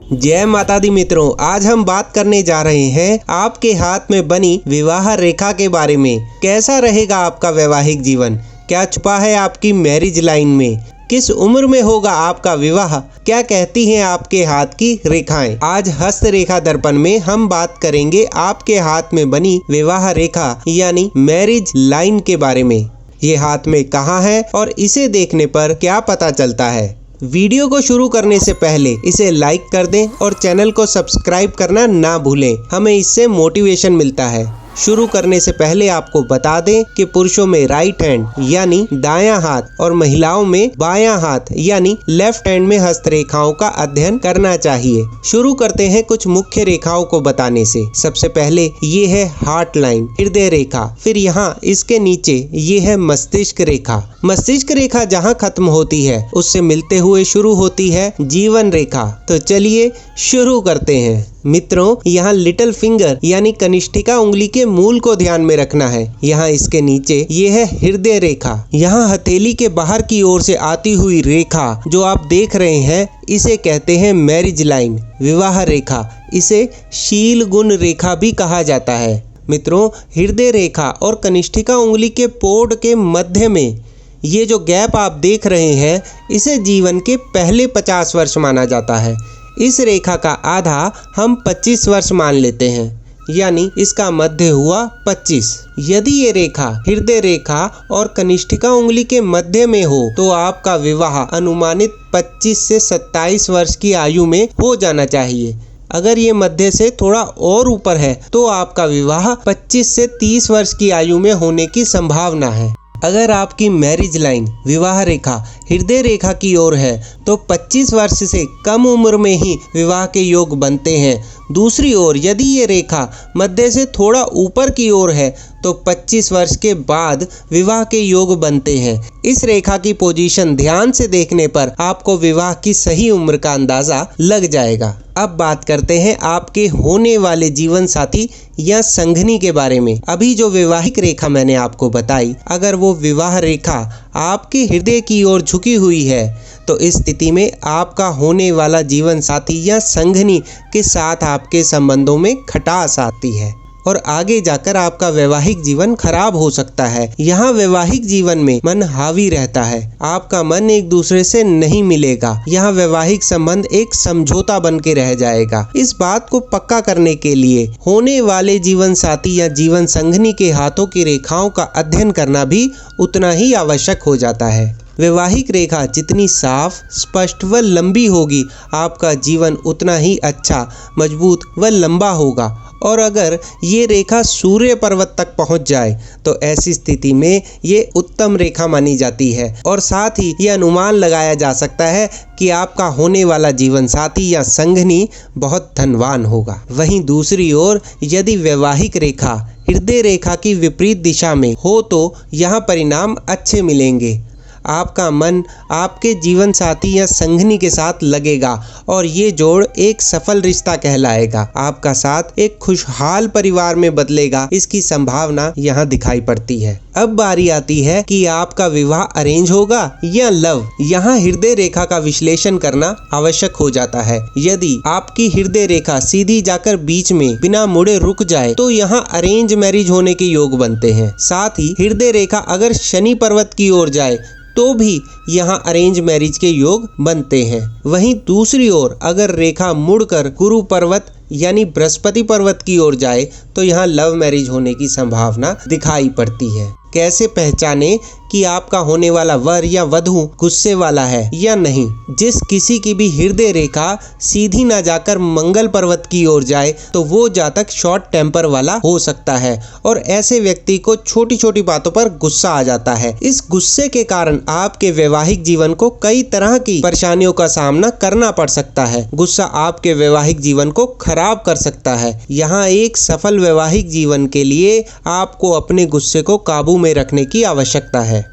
जय माता दी मित्रों, आज हम बात करने जा रहे हैं आपके हाथ में बनी विवाह रेखा के बारे में। कैसा रहेगा आपका वैवाहिक जीवन, क्या छुपा है आपकी मैरिज लाइन में, किस उम्र में होगा आपका विवाह, क्या कहती हैं आपके हाथ की रेखाएं। आज हस्त रेखा दर्पण में हम बात करेंगे आपके हाथ में बनी विवाह रेखा यानी मैरिज लाइन के बारे में। ये हाथ में कहाँ है और इसे देखने पर क्या पता चलता है। वीडियो को शुरू करने से पहले इसे लाइक कर दें और चैनल को सब्सक्राइब करना ना भूलें, हमें इससे मोटिवेशन मिलता है। शुरू करने से पहले आपको बता दें कि पुरुषों में राइट हैंड यानी दायां हाथ और महिलाओं में बायां हाथ यानी लेफ्ट हैंड में हस्त रेखाओं का अध्ययन करना चाहिए। शुरू करते हैं कुछ मुख्य रेखाओं को बताने से। सबसे पहले ये है हार्ट लाइन, हृदय रेखा। फिर यहाँ इसके नीचे ये है मस्तिष्क रेखा। मस्तिष्क रेखा जहाँ खत्म होती है उससे मिलते हुए शुरू होती है जीवन रेखा। तो चलिए शुरू करते हैं। मित्रों, यहाँ लिटिल फिंगर यानी कनिष्ठिका उंगली के मूल को ध्यान में रखना है। यहाँ इसके नीचे ये है हृदय रेखा। यहाँ हथेली के बाहर की ओर से आती हुई रेखा जो आप देख रहे हैं इसे कहते हैं मैरिज लाइन, विवाह रेखा। इसे शील गुण रेखा भी कहा जाता है। मित्रों, हृदय रेखा और कनिष्ठिका उंगली के पोड के मध्य में ये जो गैप आप देख रहे हैं इसे जीवन के पहले 50 वर्ष माना जाता है। इस रेखा का आधा हम 25 वर्ष मान लेते हैं, यानी इसका मध्य हुआ 25। यदि ये रेखा हृदय रेखा और कनिष्ठिका उंगली के मध्य में हो तो आपका विवाह अनुमानित 25 से 27 वर्ष की आयु में हो जाना चाहिए। अगर ये मध्य से थोड़ा और ऊपर है तो आपका विवाह 25 से 30 वर्ष की आयु में होने की संभावना है। अगर आपकी मैरिज लाइन विवाह रेखा हृदय रेखा की ओर है तो 25 वर्ष से कम उम्र में ही विवाह के योग बनते हैं। दूसरी ओर यदि ये रेखा मध्य से थोड़ा ऊपर की ओर है तो 25 वर्ष के बाद विवाह के योग बनते हैं। इस रेखा की पोजीशन ध्यान से देखने पर आपको विवाह की सही उम्र का अंदाजा लग जाएगा। अब बात करते हैं आपके होने वाले जीवन साथी या संघनी के बारे में। अभी जो वैवाहिक रेखा मैंने आपको बताई, अगर वो विवाह रेखा आपके हृदय की ओर झुकी हुई है तो इस स्थिति में आपका होने वाला जीवन साथी या संघनी के साथ आपके संबंधों में खटास आती है और आगे जाकर आपका वैवाहिक जीवन खराब हो सकता है। यहाँ वैवाहिक जीवन में मन हावी रहता है, आपका मन एक दूसरे से नहीं मिलेगा। यहाँ वैवाहिक संबंध एक समझौता बन के रह जाएगा। इस बात को पक्का करने के लिए होने वाले जीवन साथी या जीवन संघनी के हाथों की रेखाओं का अध्ययन करना भी उतना ही आवश्यक हो जाता है। वैवाहिक रेखा जितनी साफ, स्पष्ट व लंबी होगी, आपका जीवन उतना ही अच्छा, मजबूत व लंबा होगा। और अगर ये रेखा सूर्य पर्वत तक पहुंच जाए तो ऐसी स्थिति में ये उत्तम रेखा मानी जाती है और साथ ही ये अनुमान लगाया जा सकता है कि आपका होने वाला जीवन साथी या संघनी बहुत धनवान होगा। वहीं दूसरी ओर यदि वैवाहिक रेखा हृदय रेखा की विपरीत दिशा में हो तो यहाँ परिणाम अच्छे मिलेंगे। आपका मन आपके जीवन साथी या संघनी के साथ लगेगा और ये जोड़ एक सफल रिश्ता कहलाएगा। आपका साथ एक खुशहाल परिवार में बदलेगा, इसकी संभावना यहाँ दिखाई पड़ती है। अब बारी आती है कि आपका विवाह अरेंज होगा या लव। यहाँ हृदय रेखा का विश्लेषण करना आवश्यक हो जाता है। यदि आपकी हृदय रेखा सीधी जाकर बीच में बिना मुड़े रुक जाए तो यहाँ अरेंज मैरिज होने के योग बनते हैं। साथ ही हृदय रेखा अगर शनि पर्वत की ओर जाए तो भी यहाँ अरेंज मैरिज के योग बनते हैं। वहीं दूसरी ओर अगर रेखा मुड़कर गुरु पर्वत यानी बृहस्पति पर्वत की ओर जाए तो यहाँ लव मैरिज होने की संभावना दिखाई पड़ती है। कैसे पहचाने कि आपका होने वाला वर या वधू गुस्से वाला है या नहीं? जिस किसी की भी हृदय रेखा सीधी ना जाकर मंगल पर्वत की ओर जाए तो वो जातक शॉर्ट टेम्पर वाला हो सकता है और ऐसे व्यक्ति को छोटी छोटी बातों पर गुस्सा आ जाता है। इस गुस्से के कारण आपके वैवाहिक जीवन को कई तरह की परेशानियों का सामना करना पड़ सकता है। गुस्सा आपके वैवाहिक जीवन को खराब कर सकता है। यहाँ एक सफल वैवाहिक जीवन के लिए आपको अपने गुस्से को काबू में रखने की आवश्यकता है।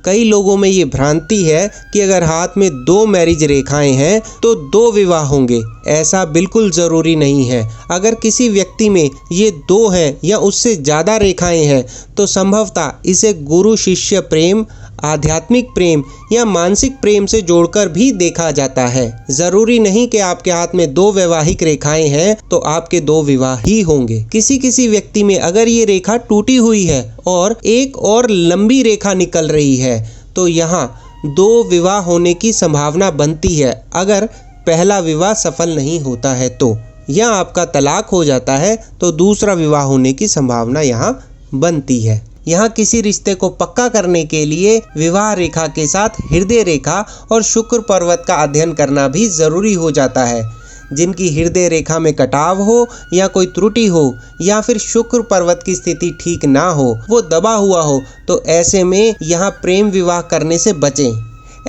कई लोगों में ये भ्रांति है कि अगर हाथ में 2 मैरिज रेखाएं हैं तो 2 विवाह होंगे। ऐसा बिल्कुल ज़रूरी नहीं है। अगर किसी व्यक्ति में ये 2 हैं या उससे ज़्यादा रेखाएं हैं तो संभवतः इसे गुरु शिष्य प्रेम, आध्यात्मिक प्रेम या मानसिक प्रेम से जोड़कर भी देखा जाता है। ज़रूरी नहीं कि आपके हाथ में 2 वैवाहिक रेखाएं हैं तो आपके 2 विवाह ही होंगे। किसी किसी व्यक्ति में अगर ये रेखा टूटी हुई है और एक और लंबी रेखा निकल रही है तो यहाँ 2 विवाह होने की संभावना बनती है। अगर पहला विवाह सफल नहीं होता है तो, या आपका तलाक हो जाता है तो दूसरा विवाह होने की संभावना यहाँ बनती है। यहाँ किसी रिश्ते को पक्का करने के लिए विवाह रेखा के साथ हृदय रेखा और शुक्र पर्वत का अध्ययन करना भी जरूरी हो जाता है। जिनकी हृदय रेखा में कटाव हो या कोई त्रुटि हो या फिर शुक्र पर्वत की स्थिति ठीक ना हो, वो दबा हुआ हो, तो ऐसे में यहाँ प्रेम विवाह करने से बचें।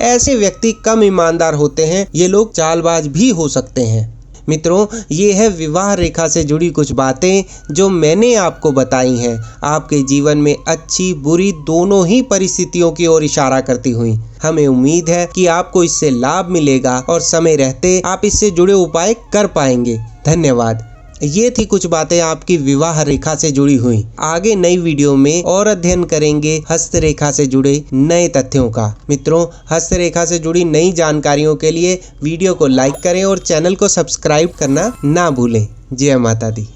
ऐसे व्यक्ति कम ईमानदार होते हैं, ये लोग चालबाज भी हो सकते हैं। मित्रों, ये है विवाह रेखा से जुड़ी कुछ बातें जो मैंने आपको बताई हैं। आपके जीवन में अच्छी बुरी दोनों ही परिस्थितियों की ओर इशारा करती हुई। हमें उम्मीद है कि आपको इससे लाभ मिलेगा और समय रहते आप इससे जुड़े उपाय कर पाएंगे। धन्यवाद। ये थी कुछ बातें आपकी विवाह रेखा से जुड़ी हुई। आगे नई वीडियो में और अध्ययन करेंगे हस्तरेखा से जुड़े नए तथ्यों का। मित्रों, हस्तरेखा से जुड़ी नई जानकारियों के लिए वीडियो को लाइक करें और चैनल को सब्सक्राइब करना ना भूलें। जय माता दी।